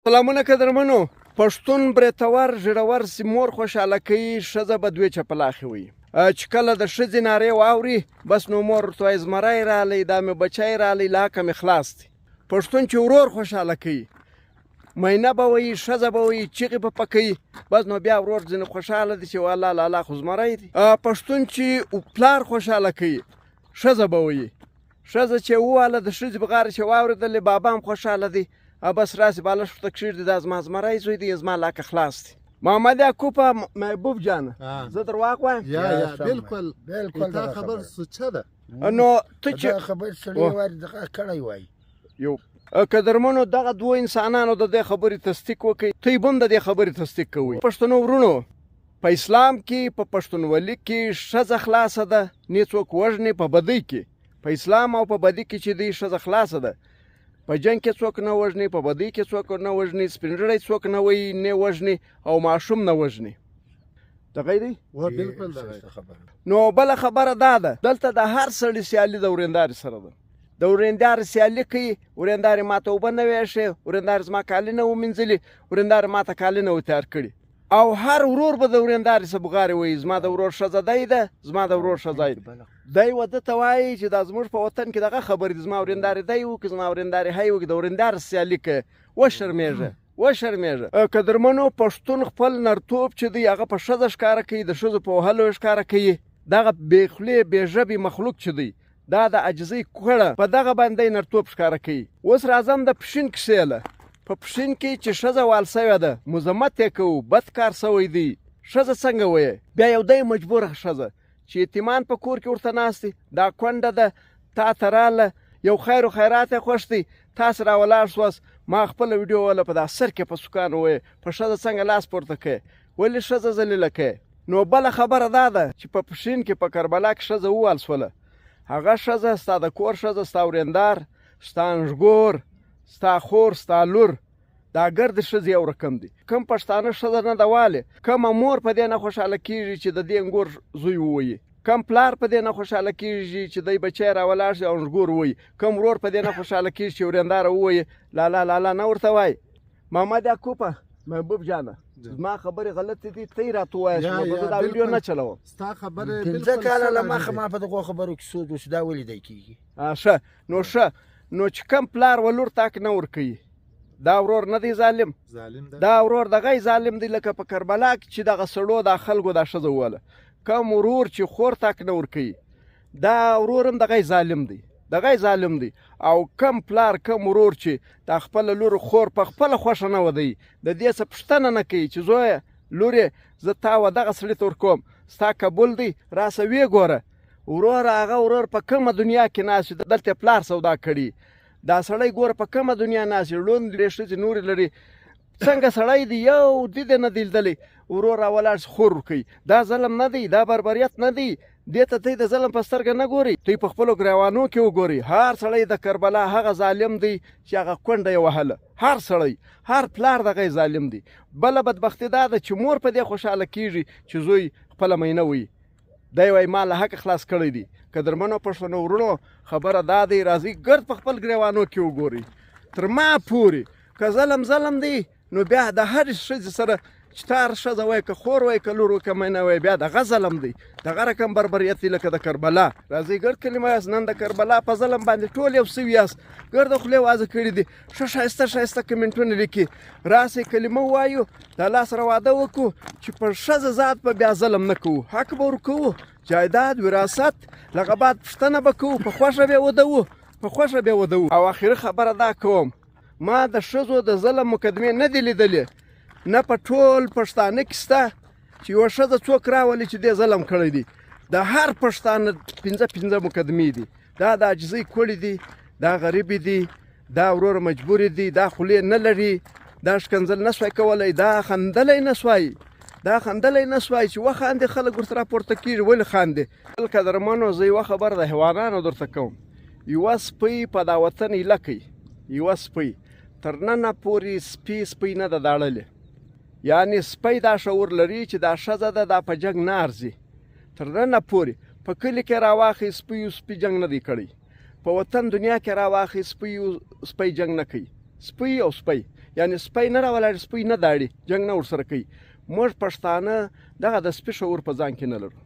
سلامونه قدرمنو. پښتون برېتور ژړور سي مور خوشحاله کوي، ښځه به دوې چپلاخې وي. چې کله د ښځې نارې واوري بس نو مور ورته وایي زمری رالی، دا مې بچی رالی، له حقه مې خلاص دی. پښتون چې ورور خوشحاله کوي، مینه به وایي، ښځه به وایي، چغې به پکوي، بس نو بیا ورور ځینې خوشحاله دي چې والله لالا خو زمری دی. پښتون چې پلار خوشحاله کوي، ښځه به وایي. ښځه چې وواله د ښځې په غاړه چې واورېدلې بابا هم خوشحاله دی، بس راسي بالښت ورته کښېږدي، دا زما زمری زوی دی، زما له حقه خلاص دی. محمد یعقوبه محبوب جانه، زه درواغ وایم؟ یا بالکل تا خبر سوچه ده. نو ته چې خبر سړی وایي دغه کړی وایي یو قدرمنو دغه دوه انسانانو د دې خبرې تصدیق وکړي، دوی به هم د دې خبرې تصدیق کوئ. پښتنو ورونو، په اسلام کې په پښتونولي کې ښځه خلاصه ده، نه څوک وژني. په بدۍ کې په اسلام او په بدۍ کې چې دی ښځه خلاصه ده. په جنګ کې څوک نه وژني، په بدۍ کې څوک نه وژني، سپین ږیری څوک نه وایي نه وژني، او ماشوم نه وژني. دغه دی. نو بله خبره دا ده، دلته د هر سړي سیالي د ورېندارې سره ده. د ورېندارې سیالي کوي، ورېندارې ماته اوبه نه ویښې، ورېندارې زما کالي نه ومینځلي، ورېندارې ماته کالي نه وتیار کړي. او هر ورور به د ورېندارې څه بغارې وایي زما د ورور ښځه دی ده، زما د ورور ښځه دی. دی و ده ته وایي چې دا زموږ په وطن کې دغه خبرې دي، زما ورېندارې دی وکړي، زما ورېندارې هی وکړي، د ورېندارې سیالي کوي. وشرمېږه وشرمېږه. قدرمنو، پښتون خپل نرتوب چې دی هغه په ښځه ښکاره کوي، د ښځو په وهلو یې ښکاره کوي. دغه بې خولې بې ژبې مخلوق چې دی، دا د عجزۍ کوړه په دغه باندې نرتوب ښکاره کوي. اوس راځم د پښین کیسې له. په پښین کې چې ښځه وال سوې ده، مذمت یې کوو، بد کار سوی دی. ښځه څنګه وایي؟ بیا یو دی مجبوره ښځه چې یتیمان په کور کې ورته ناست دي، دا کونډه ده، تا ته راله، یو خیر و خیرات یې خوښ دی، تاسې راولاړ سواست، ما خپله ویډیو وله په دا سر کې په سکان ووایي په ښځه څنګه لاس پورته کوي، ولې ښځه ذلیله کوي. نو بله خبره دا ده چې په پښین کې په کربلا کې ښځه ووال سوله، هغه ښځه ستا د کور ښځه، ستا ورېندار، ستا انژګور، ستا خور، ستا لور، دا ګرد ښځې یو رقم دي. کوم پښتانه ښځه نه ده والې، کومه مور په دې نه خوشحاله کېږي چې د دې انګور زوی ووایي، کوم پلار په دې نه خوشحاله کېږي چې دی بچی راولاړ شي او انژګور ووایي، کوم ورور په دې نه خوشحاله کېږي چې ورېنداره ووایي لالا لالا نه ورته وایي. محمد یعقوبه محبوب جانه، زما خبرې غلطې دي، ته یې راته ووایه چې زه دا ویډیو نه چلوم. ستا خبرې پنځه کاله له مخه ما په دغو خبرو کې سود وشو، دا ولې دی کېږي؟ ښه نو چې کوم پلار و لور تاک نه ورکوي، دا ورور نه دی ظالم؟ دا ورور دغه ظالم دی. لکه په کربلا کې چې دغه سړو دا خلکو دا ښځه ووله، کوم ورور چې خور تاک نه ورکوي، دا ورور هم دغه ظالم دی، دغه ظالم دی. او کم پلار کم ورور چې دا خپله لور خور په خپله خوښه نه ودی، د دې څه پوښتنه نه کوي چې زویه لورې زه تا و دغه سړي ته ورکوم، ستا قبول دی، راسه ویې ګوره ورور، هغه ورور په کومه دنیا کې ناست، دلته پلار سودا کړي، دا سړی ګوره په کومه دنیا ناست، لوند لري، ښځې نورې لري، څنګه سړی دی، یو دې نه دی لیدلی، ورور راولاړ شي خور ورکوي. دا ظلم نه دی، دا بربریت نه دی. دې ته تی د ظلم په سترګه نه ګوري، تی په خپلو ګریوانو کې وګوري. هر سړی د کربلا هغه ظالم دی چې هغه کونډه یې وهله، هر سړی، هر پلار دغه ظالم دی. بله بدبختي دا ده چې مور په دې خوشحاله کېږي چې زوی خپله مینه وي، دی وایي ما له حقه خلاص کړی دی. قدرمنو پښتنو ورونو، خبره دا دی، راځئ ګرد په خپل ګریوانو کې وګورئ. تر ما پورې که ظلم دی، نو بیا د هرې ښځې سره چې تا ښځه وایي، که خور وایي، که لور وایي، که مینه وایي، بیا دغه ظلم دی، دغه رقم بربریت دی لکه د کربلا. راځئ ګرد کلمه یاست، نن د کربلا په ظلم باندې ټول یو سوي یاست، ګرد خولې وازه کړي دي، ښه ښایسته ښایسته کمنټونه لیکي. راسئ کلمه ووایو، د الله سره واده وکړو چې په ښځه ذات به بیا ظلم نه کوو، حق به ورکوو، جایداد، وراثت، لغه بعد پوښتنه به کوو، په خوښه به ودوو، په خوښه به ودوو. او آخري خبره دا کوم، ما د ښځو د ظلم مقدمې نه دي لیدلې، نه په ټول پښتانه کې شته چې یوه ښځه څوک راولي چې دې ظلم کړی دی. د هر پښتانه پنځه مقدمې دي. دا د عجزۍ کوړې دي، دا غریبې دي، دا ورور مجبورې دي، دا خولې نه لري، دا ښکنځل نه سوای کولی، دا خندلی نه سوای، دا خندلی نه سوای چې وخاندې خلک ورته راپورته کېږي، ولې خاندې؟ بل قدرمنو، زه یوه خبره د حیوانانو درته کوم. یوه سپۍ په دا وطن ایله کوي، یوه سپۍ تر ننه پورې سپۍ نه ده داړلې، یعنې سپی دا شعور لري چې دا ښځه ده، دا په جنګ نه ارځي. تر ننه پورې په کلي کې راواخی سپي جنګ نه دی کړی، په وطن دنیا کې راواخی سپی جنګ نه کوي، سپی او سپی یعنی سپی نه راولاړي سپی نه داړي جنګ نه ورسره کوي موږ پښتانه دغه د سپي شعور په ځان کې نه لرو